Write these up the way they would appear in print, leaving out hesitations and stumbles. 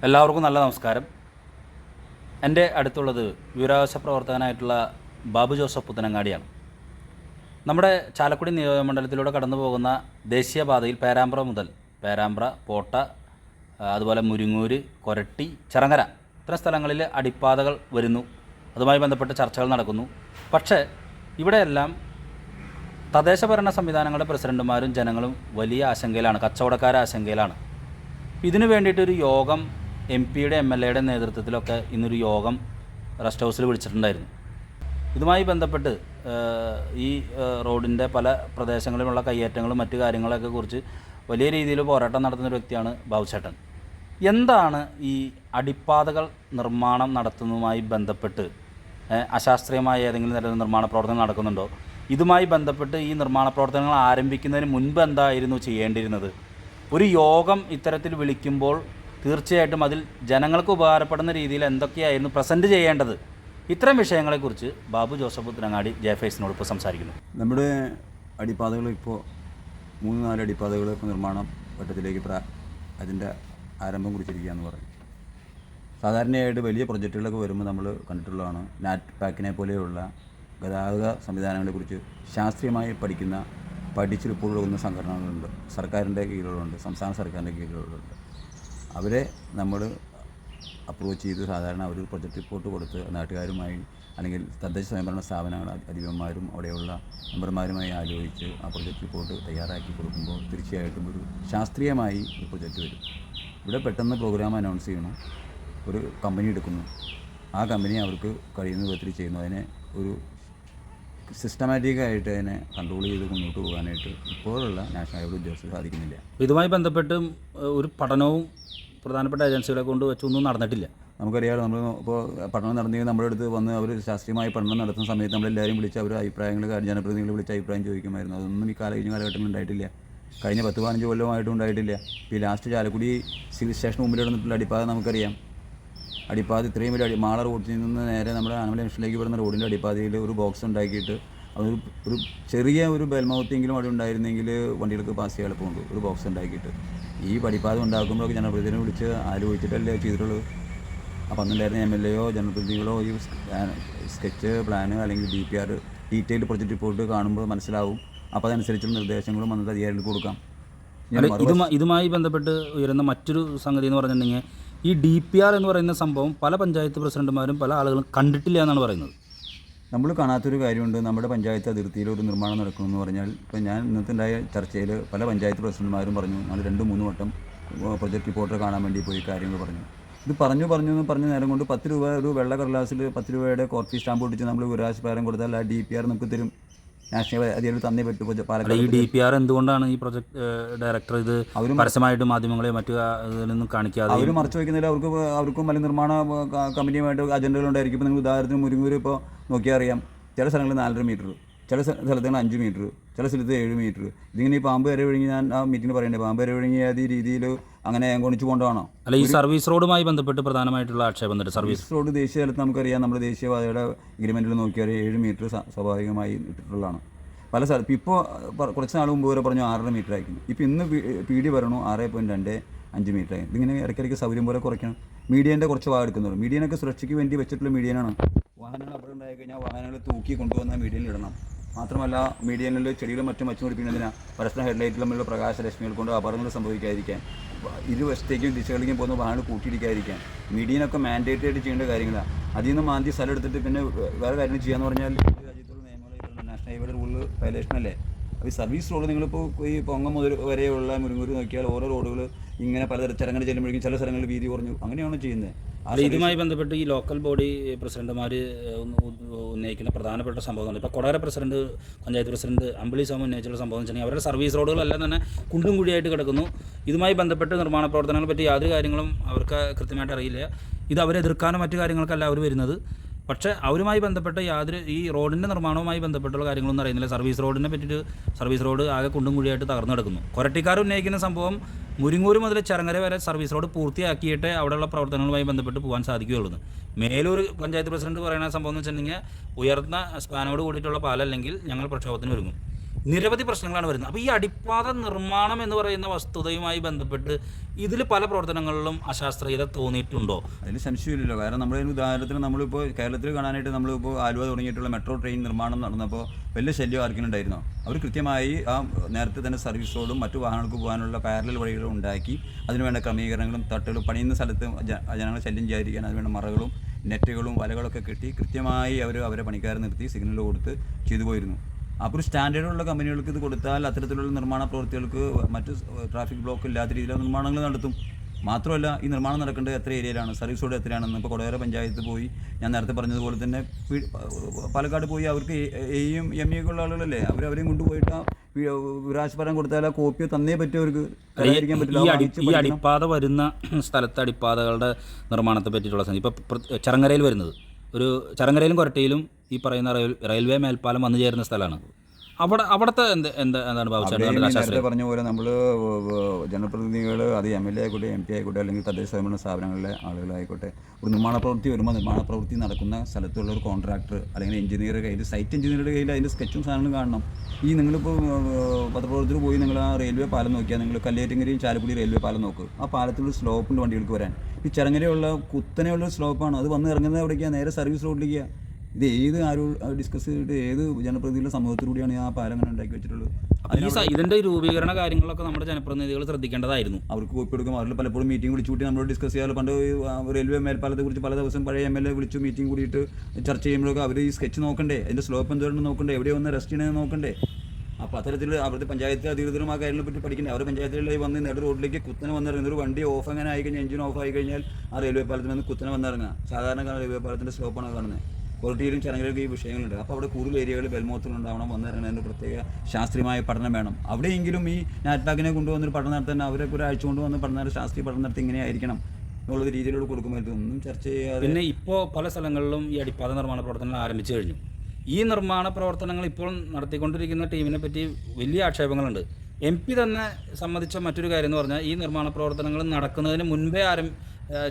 എല്ലാവർക്കും നല്ല നമസ്കാരം. എൻ്റെ അടുത്തുള്ളത് വിവരാവകാശ പ്രവർത്തകനായിട്ടുള്ള ബാബു ജോസഫ് പുത്തനങ്ങാടിയാണ്. നമ്മുടെ ചാലക്കുടി നിയോജകമണ്ഡലത്തിലൂടെ കടന്നു പോകുന്ന ദേശീയപാതയിൽ പേരാമ്പ്ര മുതൽ പേരാമ്പ്ര, പോട്ട, അതുപോലെ മുരിങ്ങൂര്, കൊരട്ടി, ചിറങ്ങര ഇത്തരം സ്ഥലങ്ങളിൽ അടിപ്പാതകൾ വരുന്നു. അതുമായി ബന്ധപ്പെട്ട് ചർച്ചകൾ നടക്കുന്നു. പക്ഷേ ഇവിടെയെല്ലാം തദ്ദേശഭരണ സംവിധാനങ്ങളുടെ പ്രസിഡന്റുമാരും ജനങ്ങളും വലിയ ആശങ്കയിലാണ്, കച്ചവടക്കാരെ ആശങ്കയിലാണ്. ഇതിനു വേണ്ടിയിട്ടൊരു യോഗം MP-യുടെ MLA-യുടെ നേതൃത്വത്തിലൊക്കെ ഇന്നൊരു യോഗം റെസ്റ്റ് ഹൗസിൽ വിളിച്ചിട്ടുണ്ടായിരുന്നു. ഇതുമായി ബന്ധപ്പെട്ട് ഈ റോഡിൻ്റെ പല പ്രദേശങ്ങളിലുള്ള കയ്യേറ്റങ്ങളും മറ്റു കാര്യങ്ങളൊക്കെ കുറിച്ച് വലിയ രീതിയിൽ പോരാട്ടം നടത്തുന്നൊരു വ്യക്തിയാണ് ബാബുചേട്ടൻ. എന്താണ് ഈ അടിപ്പാതകൾ നിർമ്മാണം നടത്തുന്നതുമായി ബന്ധപ്പെട്ട് അശാസ്ത്രീയമായ ഏതെങ്കിലും തരത്തിൽ നിർമ്മാണ പ്രവർത്തനം നടക്കുന്നുണ്ടോ? ഇതുമായി ബന്ധപ്പെട്ട് ഈ നിർമ്മാണ പ്രവർത്തനങ്ങൾ ആരംഭിക്കുന്നതിന് മുൻപ് എന്തായിരുന്നു ചെയ്യേണ്ടിയിരുന്നത്? ഒരു യോഗം ഇത്തരത്തിൽ വിളിക്കുമ്പോൾ തീർച്ചയായിട്ടും അതിൽ ജനങ്ങൾക്ക് ഉപകാരപ്പെടുന്ന രീതിയിൽ എന്തൊക്കെയായിരുന്നു പ്രസൻറ്റ് ചെയ്യേണ്ടത്? ഇത്തരം വിഷയങ്ങളെക്കുറിച്ച് ബാബു ജോസഫ് പുത്തനങ്ങാടി ജെഫേസിനോട് ഇപ്പോൾ സംസാരിക്കുന്നു. നമ്മുടെ അടിപ്പാതകൾ ഇപ്പോൾ 3-4 അടിപ്പാതകൾ ഇപ്പോൾ നിർമ്മാണം ഘട്ടത്തിലേക്ക് അതിൻ്റെ ആരംഭം കുറിച്ചിരിക്കുകയെന്ന് പറയും. സാധാരണയായിട്ട് വലിയ പ്രൊജക്റ്റുകളൊക്കെ വരുമ്പോൾ നമ്മൾ കണ്ടിട്ടുള്ളതാണ് നാറ്റ് പാക്കിനെ പോലെയുള്ള ഗതാഗത സംവിധാനങ്ങളെക്കുറിച്ച് ശാസ്ത്രീയമായി പഠിച്ച് റിപ്പോർട്ട് കൊടുക്കുന്ന സംഘടനകളുണ്ട്. സർക്കാരിൻ്റെ കീഴിലുണ്ട്, സംസ്ഥാന സർക്കാരിൻ്റെ കീഴിലുണ്ട്. അവരെ നമ്മൾ അപ്രോച്ച് ചെയ്ത് സാധാരണ അവർ പ്രൊജക്റ്റ് റിപ്പോർട്ട് കൊടുത്ത് നാട്ടുകാരുമായി അല്ലെങ്കിൽ തദ്ദേശ സ്വയംഭരണ സ്ഥാപനങ്ങൾ അധിപന്മാരും അവിടെയുള്ള മെമ്പർമാരുമായി ആലോചിച്ച് ആ പ്രൊജക്റ്റ് റിപ്പോർട്ട് തയ്യാറാക്കി കൊടുക്കുമ്പോൾ തീർച്ചയായിട്ടും ഒരു ശാസ്ത്രീയമായി ഒരു പ്രൊജക്റ്റ് വരും. ഇവിടെ പെട്ടെന്ന് പ്രോഗ്രാം അനൗൺസ് ചെയ്യണം, ഒരു കമ്പനി എടുക്കുന്നു, ആ കമ്പനി അവർക്ക് കഴിയുന്ന വിധത്തിൽ ചെയ്യുന്നു. അതിനെ ഒരു സിസ്റ്റമാറ്റിക്കായിട്ട് അതിനെ കൺട്രോൾ ചെയ്ത് മുന്നോട്ട് പോകാനായിട്ട് ഇപ്പോഴുള്ള നാഷണൽ ഹൈവേ ഉദ്യോഗസ്ഥർക്ക് സാധിക്കുന്നില്ല. ഇതുമായി ബന്ധപ്പെട്ട് ഒരു പഠനവും പ്രധാനപ്പെട്ട ഏജൻസികളെ കൊണ്ട് വെച്ചൊന്നും നടന്നിട്ടില്ല. നമുക്കറിയാം, നമ്മൾ ഇപ്പോൾ പഠനം നടന്നെങ്കിൽ നമ്മുടെ അടുത്ത് വന്ന് അവർ ശാസ്ത്രീയമായി പഠനം നടത്തുന്ന സമയത്ത് നമ്മളെല്ലാവരും വിളിച്ച് അവർ അഭിപ്രായങ്ങൾ ജനപ്രതിനിധികൾ വിളിച്ച് അഭിപ്രായം ചോദിക്കുമായിരുന്നു. അതൊന്നും ഈ കഴിഞ്ഞ കാലഘട്ടങ്ങളിൽ ഉണ്ടായിട്ടില്ല. കഴിഞ്ഞ 10-15 കൊല്ലമായിട്ടും ഉണ്ടായിട്ടില്ല. ഇപ്പോൾ ഈ ലാസ്റ്റ് ചാലക്കുടി സിവിൽ സ്റ്റേഷൻ മുമ്പിൽ നടന്നിട്ടുള്ള അടിപ്പാത നമുക്കറിയാം. അടിപ്പാത ഇത്രയും വലിയ മാള റോഡിൽ നിന്ന് നേരെ നമ്മുടെ ആനമല ജംഗ്ഷനിലേക്ക് വരുന്ന റോഡിൻ്റെ അടിപ്പാതയിൽ ഒരു ബോക്സ് ഉണ്ടാക്കിയിട്ട് ഒരു ചെറിയ ഒരു ബെൽമൗത്തെങ്കിലും അവിടെ ഉണ്ടായിരുന്നെങ്കിൽ വണ്ടികൾക്ക് പാസ് ചെയ്യാൻ എളുപ്പമുണ്ട്. ഒരു ബോക്സ് ഉണ്ടാക്കിയിട്ട് ഈ അടിപ്പാത ഉണ്ടാക്കുമ്പോഴൊക്കെ ജനപ്രതിനിധിനെ വിളിച്ച് ആലോചിച്ചിട്ടല്ലേ ചെയ്തിട്ടുള്ളത്. അപ്പോൾ അന്നുണ്ടായിരുന്ന MLA-യോ ജനപ്രതിനിധികളോ ഈ സ്കെച്ച് പ്ലാന് അല്ലെങ്കിൽ DPR ഡീറ്റെയിൽഡ് പ്രൊജക്റ്റ് റിപ്പോർട്ട് കാണുമ്പോൾ മനസ്സിലാവും. അപ്പോൾ അതനുസരിച്ചുള്ള നിർദ്ദേശങ്ങളും വന്നിട്ട് അധികാരികൾക്ക് കൊടുക്കാം. ഇതുമായി ബന്ധപ്പെട്ട് ഉയരുന്ന മറ്റൊരു സംഗതി എന്ന് പറഞ്ഞിട്ടുണ്ടെങ്കിൽ ഈ DPR എന്ന് പറയുന്ന സംഭവം പല പഞ്ചായത്ത് പ്രസിഡന്റുമാരും പല ആളുകളും കണ്ടിട്ടില്ല എന്നാണ് പറയുന്നത്. നമ്മൾ കാണാത്തൊരു കാര്യമുണ്ട്. നമ്മുടെ പഞ്ചായത്ത് അതിർത്തിയിൽ ഒരു നിർമ്മാണം നടക്കണമെന്ന് പറഞ്ഞാൽ ഇപ്പോൾ ഞാൻ ഇന്നത്തെ ഉണ്ടായ ചർച്ചയിൽ പല പഞ്ചായത്ത് പ്രസിഡന്റുമാരും പറഞ്ഞു, നമ്മൾ 2-3 വട്ടം പ്രൊജക്റ്റ് റിപ്പോർട്ടർ കാണാൻ വേണ്ടി പോയി കാര്യങ്ങൾ പറഞ്ഞു. ഇത് പറഞ്ഞ നേരം കൊണ്ട് 10 രൂപ ഒരു വെള്ള കടലാസിൽ 10 രൂപയുടെ കോർപ്പി സ്റ്റാമ്പ് ഒട്ടിച്ച് നമ്മൾ വിവരാവകാശപ്രകാരം കൊടുത്താൽ ആ DPR നമുക്ക് തരും. നാഷണൽ അധികാരികൾ തന്നേ പറ്റും. ഈ DPR എന്തുകൊണ്ടാണ് ഈ പ്രൊജക്ട് ഡയറക്ടർ ഇത് പരസ്യമായിട്ട് മാധ്യമങ്ങളെ മറ്റു ഇതിലൊന്നും കാണിക്കാതെ അവർ മറച്ചു വയ്ക്കുന്നില്ല? അവർക്കും വലിയ നിർമ്മാണ കമ്പനിയുമായിട്ട് അജണ്ടകളുണ്ടായിരിക്കും. ഇപ്പോൾ നിങ്ങൾ ഉദാഹരണത്തിന് മുരിങ്ങൂര് ഇപ്പോൾ നോക്കിയാൽ അറിയാം, ചില സ്ഥലങ്ങളിൽ 4.5 മീറ്റർ, ചില സ്ഥലത്തുകൾ 5 മീറ്റർ, ചില സ്ഥലത്ത് 7 മീറ്റർ. ഇതിങ്ങനെ ഈ പാമ്പ് വരെ ഒഴുകി, ഞാൻ ആ മീറ്റിംഗ് പറയണ്ടേ, പാമ്പ് വരെ ഒഴുകിയ ഈ രീതിയിൽ അങ്ങനെ കൊണിച്ചു കൊണ്ടുപോകണോ? അല്ല, ഈ സർവീസ് റോഡുമായി ബന്ധപ്പെട്ട് പ്രധാനമായിട്ടുള്ള ആക്ഷേപം സർവീസ് റോഡ് ദേശീയ തലത്ത് നമുക്കറിയാം. നമ്മുടെ ദേശീയപാതയുടെ എഗ്രിമെൻറ്റിൽ നോക്കിയാൽ 7 മീറ്റർ സ്വാഭാവികമായി ഇട്ടിട്ടുള്ളതാണ്. പല സ്ഥലത്ത് ഇപ്പോൾ കുറച്ച് നാൾ മുമ്പ് വരെ പറഞ്ഞു 6.5 മീറ്റർ ആയിരിക്കും. ഇപ്പോൾ ഇന്ന് PD പറഞ്ഞു 6.25 മീറ്റർ ആയി. ഇതിങ്ങനെ ഇടയ്ക്കിടയ്ക്ക് സൗകര്യം പോലെ കുറയ്ക്കണം. മീഡിയൻ്റെ കുറച്ച് ഭാഗം എടുക്കുന്നുള്ളൂ. മീഡിയനൊക്കെ സുരക്ഷയ്ക്ക് വേണ്ടി വെച്ചിട്ടുള്ള മീഡിയനാണ്. വാഹനങ്ങൾ അവിടെ ഉണ്ടായി കഴിഞ്ഞാൽ വാഹനങ്ങൾ തൂക്കി കൊണ്ടുവന്ന മീഡിയനിൽ ഇടണം. മാത്രമല്ല മീഡിയനിൽ ചെടികളും മറ്റും വച്ചു പിടിപ്പിക്കുന്നതിന് പരസ്പരം ഹെഡ്ലൈറ്റിൽ തമ്മിലുള്ള പ്രകാശരശ്മികൾ കൊണ്ട് അപകടങ്ങൾ സംഭവിക്കാതിരിക്കാൻ, ഇരുവശത്തേക്കും ദിശകളിലേക്കും പോകുന്ന വാഹനങ്ങൾ കൂട്ടിയിടിക്കാതിരിക്കാൻ മീഡിയനൊക്കെ മാൻഡേറ്ററി ആയിട്ട് ചെയ്യേണ്ട കാര്യങ്ങളാണ്. അതിൽ നിന്ന് മാന്തി സ്ഥലം എടുത്തിട്ട് പിന്നെ വേറെ കാര്യങ്ങൾ ചെയ്യാന്ന് പറഞ്ഞാൽ നാഷണൽ ഹൈവേയുടെ റൂള് വയലേഷൻ അല്ലേ? അപ്പോൾ ഈ സർവീസ് റോഡ് നിങ്ങളിപ്പോൾ ഈ പൊങ്ങം മുതൽ വരെയുള്ള മുരിങ്ങൂര് നോക്കിയാൽ ഓരോ റോഡുകൾ ഇങ്ങനെ പലതരം ചരങ്ങൾ ചെല്ലുമ്പോഴേക്കും ചില സ്ഥലങ്ങളിൽ വീതി കുറഞ്ഞു, അങ്ങനെയാണ് ചെയ്യുന്നത്. ഇതുമായി ബന്ധപ്പെട്ട് ഈ ലോക്കൽ ബോഡി പ്രസിഡന്റുമാർ ഉന്നയിക്കുന്ന പ്രധാനപ്പെട്ട സംഭവങ്ങൾ, ഇപ്പോൾ കൊടകര പ്രസിഡന്റ്, പഞ്ചായത്ത് പ്രസിഡന്റ് അമ്പിളി സ്വാമി ഉന്നയിച്ചുള്ള സംഭവം വെച്ചാൽ അവരുടെ സർവീസ് റോഡുകളെല്ലാം തന്നെ കുണ്ടും കുഴിയായിട്ട് കിടക്കുന്നു. ഇതുമായി ബന്ധപ്പെട്ട് നിർമ്മാണ പ്രവർത്തനങ്ങളെ പറ്റി യാതൊരു കാര്യങ്ങളും അവർക്ക് കൃത്യമായിട്ട് അറിയില്ല. ഇത് അവരെതിർക്കാനോ മറ്റു കാര്യങ്ങൾക്കല്ല അവർ വരുന്നത്. പക്ഷേ അവരുമായി ബന്ധപ്പെട്ട ഈ റോഡിൻ്റെ നിർമ്മാണവുമായി ബന്ധപ്പെട്ടുള്ള കാര്യങ്ങളൊന്നും അറിയുന്നില്ല. സർവീസ് റോഡിനെ പറ്റിയിട്ട് സർവീസ് റോഡ് ആകെ കുണ്ടും കുഴിയായിട്ട് തകർന്നു കിടക്കുന്നു. കൊരട്ടിക്കാർ ഉന്നയിക്കുന്ന സംഭവം മുരിങ്ങൂര് മുതൽ ചിറങ്ങര വരെ സർവീസ് റോഡ് പൂർത്തിയാക്കിയിട്ട് അവിടെയുള്ള പ്രവർത്തനങ്ങളുമായി ബന്ധപ്പെട്ട് പോകാൻ സാധിക്കുകയുള്ളൂ. മേലൂർ പഞ്ചായത്ത് പ്രസിഡന്റ് പറയുന്ന സംഭവം എന്ന് വെച്ചിട്ടുണ്ടെങ്കിൽ ഉയർന്ന സ്പാനോട് കൂടിയിട്ടുള്ള പാലല്ലെങ്കിൽ ഞങ്ങൾ പ്രക്ഷോഭത്തിന് ഒരുങ്ങും. നിരവധി പ്രശ്നങ്ങളാണ് വരുന്നത്. അപ്പോൾ ഈ അടിപ്പാത നിർമ്മാണം എന്ന് പറയുന്ന വസ്തുതയുമായി ബന്ധപ്പെട്ട് ഇതിൽ പല പ്രവർത്തനങ്ങളിലും അശാസ്ത്രീയത തോന്നിയിട്ടുണ്ടോ? അതിൽ സംശയമില്ലല്ലോ. കാരണം നമ്മളതിന് ഉദാഹരണത്തിന് നമ്മളിപ്പോൾ കേരളത്തിൽ കാണാനായിട്ട് നമ്മളിപ്പോൾ ആലുവ തുടങ്ങിയിട്ടുള്ള മെട്രോ ട്രെയിൻ നിർമ്മാണം നടന്നപ്പോൾ വലിയ ശല്യം ആർക്കും ഉണ്ടായിരുന്നോ? അവർ കൃത്യമായി ആ നേരത്തെ തന്നെ സർവീസ് റോഡും മറ്റു വാഹനങ്ങൾക്ക് പോകാനുള്ള പാരലൽ വഴികളും ഉണ്ടാക്കി അതിനുവേണ്ട ക്രമീകരണങ്ങളും തട്ടുകളും പണിയുന്ന സ്ഥലത്ത് ജനങ്ങളെ ശല്യം ചെയ്യാതിരിക്കാൻ അതിനുവേണ്ട മറകളും നെറ്റുകളും വലകളൊക്കെ കെട്ടി കൃത്യമായി അവരെ പണിക്കാരെ നിർത്തി സിഗ്നൽ കൊടുത്ത് ചെയ്തു പോയിരുന്നു. അപ്പോൾ ഒരു സ്റ്റാൻഡേർഡുള്ള കമ്പനികൾക്ക് ഇത് കൊടുത്താൽ അത്തരത്തിലുള്ള നിർമ്മാണ പ്രവൃത്തികൾക്ക് മറ്റ് ട്രാഫിക് ബ്ലോക്ക് ഇല്ലാത്ത രീതിയിലുള്ള നിർമ്മാണങ്ങൾ നടത്തും. മാത്രമല്ല ഈ നിർമ്മാണം നടക്കേണ്ടത് എത്ര ഏരിയയിലാണ്, സർവീസ് റോഡ് എത്രയാണെന്ന് ഇപ്പോൾ കൊടകര പഞ്ചായത്ത് പോയി ഞാൻ നേരത്തെ പറഞ്ഞതുപോലെ തന്നെ പാലക്കാട് പോയി അവർക്ക് എയും എം എ ഉള്ള ആളുകളല്ലേ അവരെയും കൊണ്ടുപോയിട്ട് വിരാശപരം കൊടുത്താൽ ആ കോപ്പി തന്നേ പറ്റും അവർക്ക്. ഈ അടിപ്പാത വരുന്ന സ്ഥലത്ത് അടിപ്പാതകളുടെ നിർമ്മാണത്തെ പറ്റിയിട്ടുള്ള ഇപ്പോൾ ചറങ്ങരയിൽ വരുന്നത് ഒരു ചറങ്ങരയിലും കൊരട്ടയിലും ഈ പറയുന്ന റെയിൽവേ മേൽപ്പാലം വന്നു ചേരുന്ന സ്ഥലമാണ്. അവിടുത്തെ എന്താണ് നേരത്തെ പറഞ്ഞ പോലെ നമ്മൾ ജനപ്രതിനിധികൾ അത് എം എൽ എ ആയിക്കോട്ടെ എം പി ആയിക്കോട്ടെ അല്ലെങ്കിൽ തദ്ദേശ സ്വയംഭരണ സ്ഥാപനങ്ങളിലെ ആളുകളായിക്കോട്ടെ ഒരു നിർമ്മാണ പ്രവൃത്തി വരുമ്പോൾ നിർമ്മാണ പ്രവൃത്തി നടക്കുന്ന സ്ഥലത്തുള്ള ഒരു കോൺട്രാക്ടർ അല്ലെങ്കിൽ എഞ്ചിനീയറുടെ കയ്യിൽ സൈറ്റ് എഞ്ചിനീയറുടെ കയ്യിൽ അതിൻ്റെ സ്കെച്ചും സാധനങ്ങളും കാണണം. ഈ നിങ്ങളിപ്പോൾ പത്രപ്രവർത്തകർ പോയി നിങ്ങൾ ആ റെയിൽവേ പാലം നോക്കിയാൽ നിങ്ങൾ കല്ലേറ്റങ്കരിയും ചാലക്കുടി റെയിൽവേ പാലം നോക്കുക. ആ പാലത്തിലുള്ള സ്ലോപ്പുണ്ട് വണ്ടികൾക്ക് വരാൻ. ഈ ചെറങ്ങരയുള്ള കുത്തനെയുള്ള സ്ലോപ്പാണ്. അത് വന്ന് ഇറങ്ങുന്നത് എവിടേക്കാണ്? നേരെ സർവീസ് റോഡിലേക്കാണ്. ഇത് ഏത് ആരും ഡിസ്കസ് ചെയ്തിട്ട് ഏത് ജനപ്രതിനിധിയുടെ സമൂഹത്തിലൂടെയാണ് ആ പാലം അങ്ങനെ ഉണ്ടാക്കി വെച്ചിട്ടുള്ളത്? ഇതിൻ്റെ രൂപീകരണ കാര്യങ്ങളൊക്കെ നമ്മുടെ ജനപ്രതിനിധികൾ ശ്രദ്ധിക്കേണ്ടതായിരുന്നു. അവർക്ക് കോപ്പി കൊടുക്കും. അവരിൽ പലപ്പോഴും മീറ്റിംഗ് വിളിച്ചു കൂട്ടി നമ്മളോട് ഡിസ്കസ് ചെയ്യാറ്. പണ്ട് റെയിൽവേ മേൽപ്പാലത്തെ കുറിച്ച് പല ദിവസം പഴയ എം എൽ എ വിളിച്ചു മീറ്റിംഗ് കൂടിയിട്ട് ചർച്ച ചെയ്യുമ്പോഴൊക്കെ അവർ ഈ സ്കെച്ച് നോക്കണ്ടേ, അതിൻ്റെ സ്ലോപ്പ് എന്തുകൊണ്ട് നോക്കണ്ടേ, എവിടെ വന്ന് റെസ്റ്റ് ചെയ്യണമെന്ന് നോക്കണ്ടേ. അപ്പോൾ അത്തരത്തിൽ അവിടുത്തെ പഞ്ചായത്ത് അധികൃതരും ആ കാര്യങ്ങളെ പറ്റി പഠിക്കണ്ടേ. അവർ പഞ്ചായത്തുകളിൽ വന്ന് നെടു റോഡിലേക്ക് കുത്തനെ വന്നിറങ്ങുന്ന ഒരു വണ്ടി ഓഫ് അങ്ങനെ ആയിക്കഴിഞ്ഞാൽ എഞ്ചിൻ ഓഫ് ആയി കഴിഞ്ഞാൽ ആ റെയിൽവേ പാലത്തിൽ നിന്ന് കുത്തനെ വന്നിറങ്ങുക. സാധാരണ റെയിൽവേ പാലത്തിൻ്റെ സ്ലോപ്പാണ് കാണുന്നത്. കൊരട്ടിയിലും ചരങ്ങരയിലും ഈ വിഷയങ്ങളുണ്ട്. അപ്പോൾ അവിടെ കൂടുതൽ ഏരിയകൾ ബെൽമോത്തിലുണ്ടാവണം. വന്നിറങ്ങുന്നതിൻ്റെ പ്രത്യേക ശാസ്ത്രീയമായ പഠനം വേണം. അവിടെയെങ്കിലും ഈ നാറ്റ്പാക്കിനെ കൊണ്ടുവന്നൊരു പഠനം നടത്താൻ അവരൊക്കെ ഒരാഴ്ച കൊണ്ടുവന്ന് പഠനം ശാസ്ത്രീയ പഠനം നടത്തി ഇങ്ങനെ ആയിരിക്കണം എന്നുള്ളത് രീതിയിലൂടെ കൊടുക്കുമ്പോൾ ഒന്നും ചർച്ച ചെയ്യാതെ. പിന്നെ ഇപ്പോൾ പല സ്ഥലങ്ങളിലും ഈ അടിപ്പാത നിർമ്മാണ പ്രവർത്തനങ്ങൾ ആരംഭിച്ചു കഴിഞ്ഞു. ഈ നിർമ്മാണ പ്രവർത്തനങ്ങൾ ഇപ്പോൾ നടത്തിക്കൊണ്ടിരിക്കുന്ന ടീമിനെ പറ്റി വലിയ ആക്ഷേപങ്ങളുണ്ട്. എം പി തന്നെ സമ്മതിച്ച മറ്റൊരു കാര്യം എന്ന് പറഞ്ഞാൽ ഈ നിർമ്മാണ പ്രവർത്തനങ്ങൾ നടക്കുന്നതിന് മുൻപേ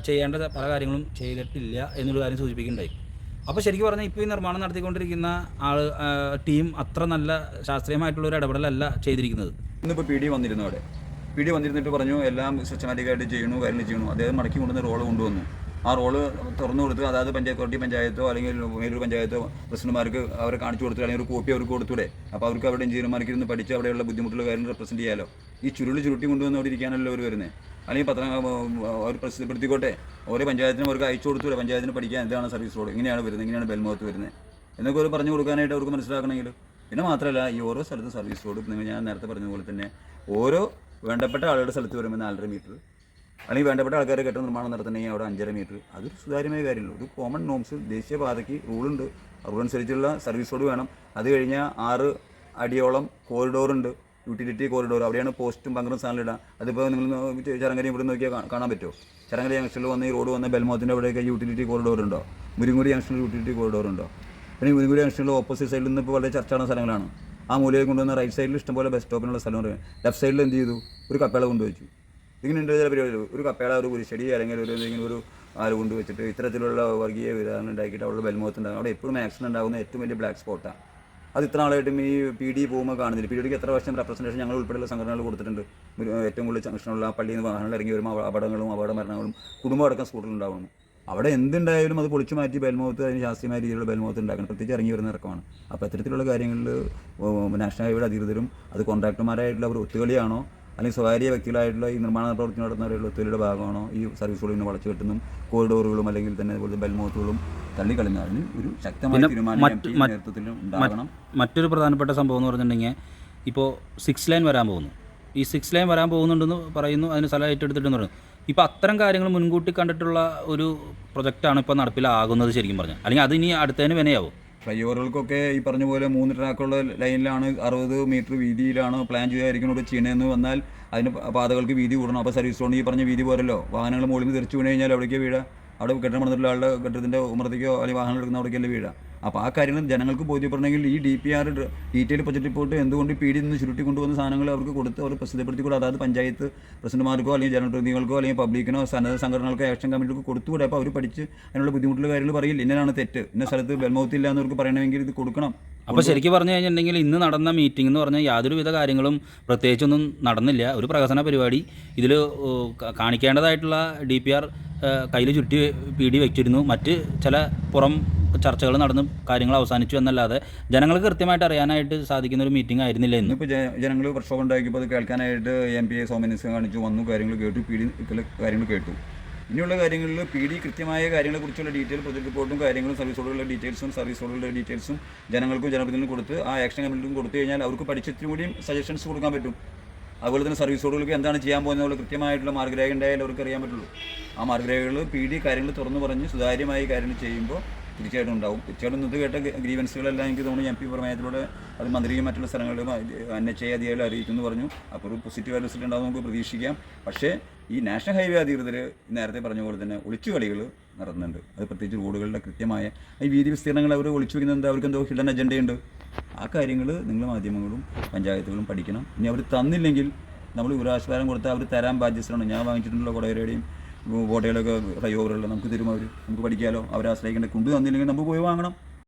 ചെയ്യേണ്ട പല കാര്യങ്ങളും ചെയ്തിട്ടില്ല എന്നൊരു കാര്യം സൂചിപ്പിക്കുന്നുണ്ടായി. അപ്പോൾ ശരിക്കും പറഞ്ഞാൽ ഇപ്പോൾ ഈ നിർമ്മാണം നടത്തിക്കൊണ്ടിരിക്കുന്ന ടീം അത്ര നല്ല ശാസ്ത്രീയമായിട്ടുള്ള ഒരു ഇടപെടലല്ല ചെയ്തിരിക്കുന്നത്. ഇന്നിപ്പോൾ പി ഡി വന്നിരുന്നു. അവിടെ പി ഡി വന്നിരുന്നിട്ട് പറഞ്ഞു എല്ലാം സിസ്റ്റമാറ്റിക്കായിട്ട് ചെയ്യണു, കാര്യങ്ങൾ ചെയ്യണു. അദ്ദേഹം മടക്കി കൊണ്ടുവന്ന റോള് കൊണ്ടുവന്നു. ആ റോള് തുറന്നു കൊടുത്ത് അതായത് കൊരട്ടി പഞ്ചായത്തോ അല്ലെങ്കിൽ മേലൂർ പഞ്ചായത്തോ പ്രസിഡന്റുമാർക്ക് അവരെ കാണിച്ചു കൊടുത്തു, അല്ലെങ്കിൽ ഒരു കോപ്പി അവർക്ക് കൊടുത്തൂടെ. അപ്പോൾ അവർക്ക് അവിടെ എഞ്ചിനീയർമാർക്ക് ഇരുന്ന് പഠിച്ച് അവിടെയുള്ള ബുദ്ധിമുട്ടുള്ള കാര്യങ്ങൾ റെപ്രസെൻറ്റ് ചെയ്യാമല്ലോ. ഈ ചുരുട്ടി കൊണ്ടുവന്ന് അവിടെ ഇരിക്കാനല്ലോ അവർ വരുന്നത്. അല്ലെങ്കിൽ അവർ പ്രസിദ്ധപ്പെടുത്തിക്കോട്ടെ. ഓരോ പഞ്ചായത്തിനും അവർക്ക് അയച്ചു കൊടുത്തൂടെ, പഞ്ചായത്തിന് പഠിക്കാൻ എന്താണ് സർവീസ് റോഡ്, ഇങ്ങനെയാണ് വരുന്നത്, ഇങ്ങനെയാണ് ബെൽമോത്ത് വരുന്നത് എന്നൊക്കെ അവർ പറഞ്ഞു കൊടുക്കാനായിട്ട് അവർക്ക് മനസ്സിലാക്കണമെങ്കിൽ. പിന്നെ മാത്രമല്ല ഈ ഓരോ സ്ഥലത്തും സർവീസ് റോഡ് ഞാൻ നേരത്തെ പറഞ്ഞതുപോലെ തന്നെ ഓരോ വേണ്ടപ്പെട്ട ആളുകളുടെ സ്ഥലത്ത് വരുമ്പോൾ 4.5 മീറ്റർ, അല്ലെങ്കിൽ വേണ്ടപ്പെട്ട ആൾക്കാരെ കെട്ടിട നിർമ്മാണം നടത്തണമെങ്കിൽ അവിടെ 5.5 മീറ്റർ. അതൊരു സുതാര്യമായ കാര്യമുള്ളൂ. ഒരു കോമൺ നോംസ് ദേശീയപാതയ്ക്ക് റൂളുണ്ട്. റൂളനുസരിച്ചുള്ള സർവീസ് റോഡ് വേണം. അത് കഴിഞ്ഞാൽ 6 അടിയോളം കോറിഡോറുണ്ട്, യൂട്ടിലിറ്റി കോറിഡോർ. അവിടെയാണ് പോസ്റ്റും ബങ്കറും സാധനം ഇടാം. അതിപ്പോൾ നിങ്ങൾ ചരങ്ങരയും ഇവിടെ നോക്കിയാൽ കാണാൻ പറ്റുമോ? ചരങ്ങര ജംഗ്ഷനിൽ വന്ന് ഈ റോഡ് വന്ന ബെൽമോത്തിൻ്റെ അവിടെയൊക്കെ യൂട്ടിലിറ്റി കോറിഡോർ ഉണ്ടോ? മുരിങ്ങൂടി ജംഗ്ഷനിൽ യൂട്ടിലിറ്റി കോറിഡോർ ഉണ്ടോ? പിന്നെ മുരിങ്ങൂടി ജംഗ്ഷനിൽ ഓപ്പോസിറ്റ് സൈഡിൽ നിന്ന് ഇപ്പോൾ വളരെ ചർച്ചയുള്ള സ്ഥലങ്ങളാണ്. ആ മൂലയിൽ കൊണ്ടുവന്ന റൈറ്റ് സൈഡിൽ ഇഷ്ടംപോലെ ബസ് സ്റ്റോപ്പിനുള്ള സ്ഥലം പറയും. ലെഫ്റ്റ് സൈഡിൽ എന്ത് ചെയ്തു? ഒരു കപ്പേള കൊണ്ടുവച്ചു. ഇങ്ങനെ ഉണ്ട് ചില പരിപാടി. ഒരു കപ്പേള, ഒരു കുരിശടി, അല്ലെങ്കിൽ ഒരു ആര് കൊണ്ടുവച്ചിട്ട് ഇത്തരത്തിലുള്ള വർഗീയ വിധാനം ഉണ്ടാക്കിയിട്ട് അവിടെ ബെൽമോത്ത് ഉണ്ടാകും. അവിടെ എപ്പോഴും ആക്സിഡൻറ്റ് ഉണ്ടാകുന്ന ഏറ്റവും വലിയ ബ്ലാക്ക് സ്പോട്ടാണ്. അത് ഇത്ര നാളായിട്ടും ഈ പി ഡി പോകുമ്പോൾ കാണുന്നില്ല. പി ഡിക്ക് എത്ര വർഷം റെപ്രസെൻറ്റേഷൻ ഞങ്ങൾ ഉൾപ്പെടെയുള്ള സംഘടനകൾ കൊടുത്തിട്ടുണ്ട്. ഏറ്റവും കൂടുതൽ ജംഗ്ഷനുള്ള പള്ളിയിൽ നിന്ന് വാഹനങ്ങൾ ഇറങ്ങി വരുമ്പോൾ അപകടങ്ങളും അപകട മരണങ്ങളും കുടുംബം അടക്കം സ്കൂട്ടറിലുണ്ടാവുന്നു. അവിടെ എന്തുണ്ടായാലും അത് പൊളിച്ചു മാറ്റി ബെൽമോത്ത് അതിന് ശാസ്ത്രീയമായ രീതിയിലുള്ള ബെൽമോത്ത് ഉണ്ടാക്കണം. പ്രത്യേകിച്ച് ഇറങ്ങി വരുന്ന ഇറക്കമാണ്. അപ്പോൾ ഇത്തരത്തിലുള്ള കാര്യങ്ങളിൽ നാഷണൽ ഹൈവേയുടെ അധികൃതരും അത് കോൺട്രാക്ടർമാരായിട്ടുള്ള അവർ ഒത്തുകളിയാണോ അല്ലെങ്കിൽ സ്വകാര്യ വ്യക്തികളായിട്ടുള്ള ഈ നിർമ്മാണ പ്രവർത്തനം നടത്തുന്നവരുടെ ഒത്തുകളിയുടെ ഭാഗമാണോ ഈ സർവീസ് റോഡിനെ വളച്ചു കെട്ടുന്നതും കോറിഡോറുകളും അല്ലെങ്കിൽ തന്നെ അതുപോലെ ബെൽമോത്തുകളും തള്ളിക്കളഞ്ഞതിന് ഒരു ശക്തമായ തീരുമാനം നേതൃത്വത്തിൽ ഉണ്ടാകണം. മറ്റൊരു പ്രധാനപ്പെട്ട സംഭവം എന്ന് പറഞ്ഞിട്ടുണ്ടെങ്കിൽ ഇപ്പോൾ 6 ലൈൻ വരാൻ പോകുന്നു. ഈ 6 ലൈൻ വരാൻ പോകുന്നുണ്ടെന്ന് പറയുന്നു. അതിന് സ്ഥലം ഏറ്റെടുത്തിട്ടെന്ന് പറയുന്നു. ഇപ്പോൾ അത്തരം കാര്യങ്ങൾ മുൻകൂട്ടി കണ്ടിട്ടുള്ള ഒരു പ്രൊജക്റ്റാണ് ഇപ്പോൾ നടപ്പിലാകുന്നത് ശരിക്കും പറഞ്ഞാൽ. അല്ലെങ്കിൽ അത് ഇനി അടുത്തതിന് വിനയാവും. ഫ്ലൈ ഓവറുകൾക്കൊക്കെ ഈ പറഞ്ഞ പോലെ 3 ട്രാക്കുള്ള ലൈനിലാണ് 60 മീറ്റർ വീതിയിലാണ് പ്ലാൻ ചെയ്തായിരിക്കുന്നത് ചെയ്യണമെന്ന് വന്നാൽ അതിന് പാതകൾക്ക് വീതി കൂടണം. അപ്പോൾ സർവീസ് റോഡ് ഈ പറഞ്ഞ വീതി പോരല്ലോ. വാഹനങ്ങൾ മുകളിൽ നിന്ന് തെറിച്ച് വീണ് കഴിഞ്ഞാൽ അവിടേക്ക് വീഴാം. അവിടെ കെട്ടിടം പണിതിട്ടുള്ള ആളുടെ കെട്ടിടത്തിൻ്റെ ഉമ്മറത്തേക്കോ അല്ലെങ്കിൽ വാഹനം എടുക്കുന്ന അവിടേക്കല്ലേ വീഴാം. അപ്പോൾ ആ കാര്യങ്ങൾ ജനങ്ങൾക്ക് ബോധ്യപ്പെടണമെങ്കിൽ ഈ DPR ഡീറ്റെയിൽ പ്രൊജക്ട് റിപ്പോർട്ട് എന്തുകൊണ്ട് പി ഡി നിന്ന് ചുരുട്ടി കൊണ്ടുവന്ന സാധനങ്ങൾ അവർക്ക് കൊടുത്ത് അവർ പ്രസിദ്ധപ്പെടുത്തിക്കൂടെ. അതായത് പഞ്ചായത്ത് പ്രസിഡന്റുമാർക്കോ അല്ലെങ്കിൽ ജനപ്രതിനിധികൾക്കോ അല്ലെങ്കിൽ പബ്ലിക്കിനോ സന്നദ്ധ സംഘടനകൾക്കോ ആക്ഷൻ കമ്മിറ്റികൾക്ക് കൊടുത്തുകൂടെ. അപ്പോൾ അവർ പഠിച്ച് അതിനുള്ള ബുദ്ധിമുട്ടുള്ള കാര്യങ്ങൾ പറയില്ല. ഇന്നതാണ് തെറ്റ്, ഇന്ന സ്ഥലത്ത് ബെൽമൗത്ത് ഇല്ല എന്നവർക്ക് പറയണമെങ്കിൽ ഇത് കൊടുക്കണം. അപ്പോൾ ശരിക്കും പറഞ്ഞു കഴിഞ്ഞിട്ടുണ്ടെങ്കിൽ ഇന്ന് നടന്ന മീറ്റിംഗ് എന്ന് പറഞ്ഞാൽ യാതൊരുവിധ കാര്യങ്ങളും പ്രത്യേകിച്ചൊന്നും നടന്നില്ല. ഒരു പ്രഹസന പരിപാടി ഇതിൽ കാണിക്കേണ്ടതായിട്ടുള്ള DPR കയ്യിൽ ചുറ്റി PD വെച്ചിരുന്നു. മറ്റ് ചില പുറം ചർച്ചകൾ നടന്ന് കാര്യങ്ങൾ അവസാനിച്ചു എന്നല്ലാതെ ജനങ്ങൾക്ക് കൃത്യമായിട്ട് അറിയാനായിട്ട് സാധിക്കുന്ന ഒരു മീറ്റിംഗ് ആയിരുന്നില്ല ഇന്ന്. ഇപ്പോൾ ജനങ്ങൾ പ്രക്ഷോഭം ഉണ്ടാക്കിയപ്പോൾ അത് കേൾക്കാനായിട്ട് MP സോമനിസ് കാണിച്ചു വന്നു, കാര്യങ്ങൾ കേട്ടു, PD കാര്യങ്ങൾ കേട്ടു. ഇനിയുള്ള കാര്യങ്ങളിൽ PD കൃത്യമായ കാര്യങ്ങളെക്കുറിച്ചുള്ള ഡീറ്റെയിൽ പ്രൊജക്ട് റിപ്പോർട്ടും കാര്യങ്ങളും സർവീസ് റോഡുകളുടെ ഡീറ്റെയിൽസും സർവീസ് റോഡുകളുടെ ഡീറ്റെയിൽസും ജനങ്ങൾക്കും ജനപ്രതിനിധികളും കൊടുത്ത് ആ ആക്ഷൻ കമ്മിറ്റിക്കും കൊടുത്തു കഴിഞ്ഞാൽ അവർക്ക് പഠിച്ചിട്ടും കൂടിയും സജഷൻസ് കൊടുക്കാൻ പറ്റും. അതുപോലെ തന്നെ സർവീസ് റോഡുകൾക്ക് എന്താണ് ചെയ്യാൻ പോകുന്നത് കൃത്യമായിട്ടുള്ള മാർഗ്ഗരേഖ ഉണ്ടായാലും അവർക്ക് അറിയാൻ പറ്റുള്ളൂ. ആ മാർഗ്ഗരേഖകൾ PD കാര്യങ്ങൾ തുറന്നു പറഞ്ഞ് സുതാര്യമായി കാര്യങ്ങൾ ചെയ്യുമ്പോൾ തീർച്ചയായിട്ടും ഉണ്ടാവും. തീർച്ചയായിട്ടും ഇത് കേട്ട ഗ്രീവൻസുകളെല്ലാം എനിക്ക് തോന്നുന്നു MP പ്രമേയത്തിലൂടെ അത് മന്ത്രിയും മറ്റുള്ള സ്ഥലങ്ങളിലും NHA അധികാരികൾ അറിയിക്കുമെന്ന് പറഞ്ഞു. അപ്പോൾ ഒരു പോസിറ്റീവ് റിസൾട്ട് ഉണ്ടാവും നമുക്ക് പ്രതീക്ഷിക്കാം. പക്ഷേ ഈ നാഷണൽ ഹൈവേ അധികൃതർ നേരത്തെ പറഞ്ഞ പോലെ തന്നെ ഒളിച്ചുകളികൾ നടത്തുന്നുണ്ട്. അത് പ്രത്യേകിച്ച് റോഡുകളുടെ കൃത്യമായ ഈ വീതി വിസ്തീർണങ്ങൾ അവർ ഒളിച്ചു വയ്ക്കുന്നുണ്ട്. അവർക്ക് എന്തോ ഹിഡൻ അജണ്ടയുണ്ട്. ആ കാര്യങ്ങൾ നിങ്ങൾ മാധ്യമങ്ങളും പഞ്ചായത്തുകളും പഠിക്കണം. ഇനി അവർ തന്നില്ലെങ്കിൽ നമ്മൾ വിവരാവകാശം കൊടുത്താൽ അവർ തരാൻ ബാധ്യസ്ഥരാണ്. ഞാൻ വാങ്ങിച്ചിട്ടുള്ള കൊടകരയുടെയും ബോട്ടയിലൊക്കെ ഫ്ലൈ ഓവറുകളിൽ നമുക്ക് തരും അവർ. നമുക്ക് പഠിക്കാമല്ലോ. അവരെ ആശ്രയിക്കേണ്ട. കൊണ്ടു തന്നില്ലെങ്കിൽ നമുക്ക് പോയി വാങ്ങണം.